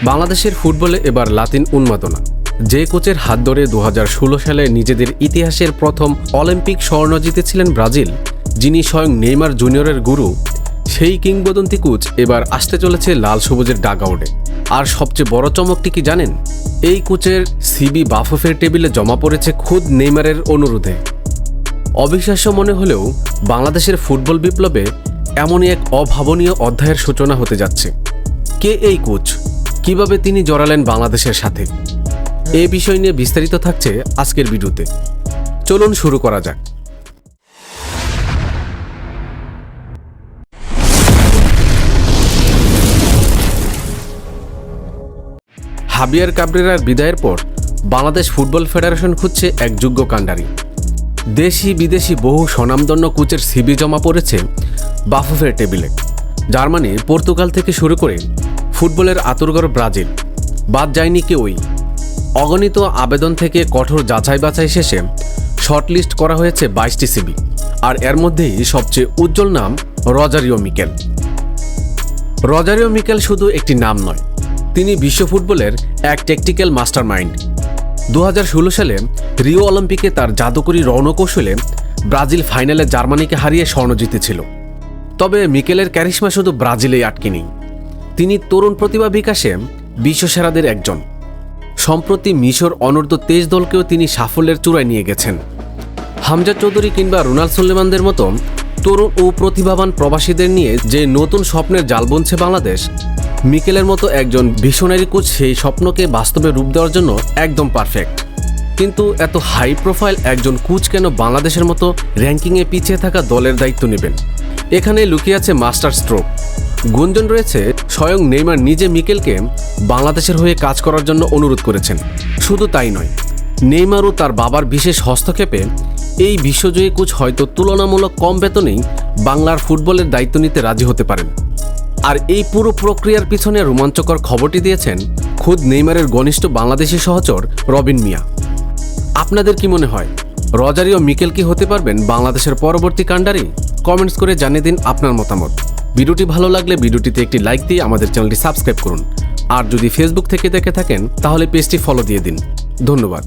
বাংলাদেশের ফুটবলে এবার লাতিন উন্মাদনা। যে কোচের হাত ধরে 2016 সালে নিজেদের ইতিহাসের প্রথম অলিম্পিক স্বর্ণ জিতেছিলেন ব্রাজিল, যিনি স্বয়ং নেইমার জুনিয়রের গুরু, সেই কিংবদন্তি কোচ এবার আসতে চলেছে লাল সবুজের ডাগআউটে। আর সবচেয়ে বড় চমকটি কি জানেন? এই কোচের সিবি বাফুফের টেবিলে জমা পড়েছে খুদ নেইমারের অনুরোধে। অবিশ্বাস্য মনে হলেও বাংলাদেশের ফুটবল বিপ্লবে এমনই এক অভাবনীয় অধ্যায়ের সূচনা হতে যাচ্ছে। কে এই কোচ? কিভাবে তিনি জড়ালেন বাংলাদেশের সাথে? এই বিষয় নিয়ে বিস্তারিত থাকছে আজকের ভিডিওতে। চলুন শুরু করা যাক। হাবিয়ার কাবরেরার বিদায়ের পর বাংলাদেশ ফুটবল ফেডারেশন খুঁজছে এক যোগ্য কাণ্ডারি। দেশি বিদেশি বহু স্বনামধন্য কোচের সিবি জমা পড়েছে বাফুফের টেবিলে। জার্মানি, পর্তুগাল থেকে শুরু করে ফুটবলের আতুরঘর ব্রাজিল, বাদ যায়নি কেউই। অগণিত আবেদন থেকে কঠোর যাচাই বাছাই শেষে শর্টলিস্ট করা হয়েছে 22টি সিবি। আর এর মধ্যেই সবচেয়ে উজ্জ্বল নাম রজারিও মিকেল। রজারিও মিকেল শুধু একটি নাম নয়, তিনি বিশ্ব ফুটবলের এক ট্যাকটিক্যাল মাস্টারমাইন্ড। 2016 সালে রিও অলিম্পিকে তার জাদুকরী রণকৌশলে ব্রাজিল ফাইনালে জার্মানিকে হারিয়ে স্বর্ণ জিতেছিল। তবে মিকেলের ক্যারিশমা শুধু ব্রাজিলেই আটকে নেই, তিনি তরুণ প্রতিভা বিকাশে বিশ্বসেরাদের একজন। সম্প্রতি মিশর অনূর্ধ্ব-23 দলকেও তিনি সাফল্যের চূড়ায় নিয়ে গেছেন। হামজা চৌধুরী কিংবা রোনাল্ড সুলেমানদের মতো তরুণ ও প্রতিভাবান প্রবাসীদের নিয়ে যে নতুন স্বপ্নের জাল বুনছে বাংলাদেশ, মিকেলের মতো একজন ভিশনারি কোচ সেই স্বপ্নকে বাস্তবে রূপ দেওয়ার জন্য একদম পারফেক্ট। কিন্তু এত হাই প্রোফাইল একজন কোচ কেন বাংলাদেশের মতো র্যাঙ্কিংয়ে পিছিয়ে থাকা দলের দায়িত্ব নেবেন? এখানে লুকিয়ে আছে মাস্টার স্ট্রোক। গুঞ্জন রয়েছে স্বয়ং নেইমার নিজে মিকেলকে বাংলাদেশের হয়ে কাজ করার জন্য অনুরোধ করেছেন। শুধু তাই নয়, নেইমারও তার বাবার বিশেষ হস্তক্ষেপে এই বিশ্বজয়ী কোচ হয়তো তুলনামূলক কম বেতনেই বাংলার ফুটবলের দায়িত্ব নিতে রাজি হতে পারেন। আর এই পুরো প্রক্রিয়ার পিছনে রোমাঞ্চকর খবরটি দিয়েছেন খুদ নেইমারের ঘনিষ্ঠ বাংলাদেশি সহচর রবিন মিয়া। আপনাদের কি মনে হয়, রজারিও মিকেল কি হতে পারবেন বাংলাদেশের পরবর্তী কাণ্ডারি? কমেন্টস করে জানিয়ে দিন আপনার মতামত। ভিডিওটি ভালো লাগলে ভিডিওটিতে একটি লাইক দিয়ে আমাদের চ্যানেলটি সাবস্ক্রাইব করুন। আর যদি ফেসবুক থেকে দেখে থাকেন তাহলে পেজটি ফলো দিয়ে দিন। ধন্যবাদ।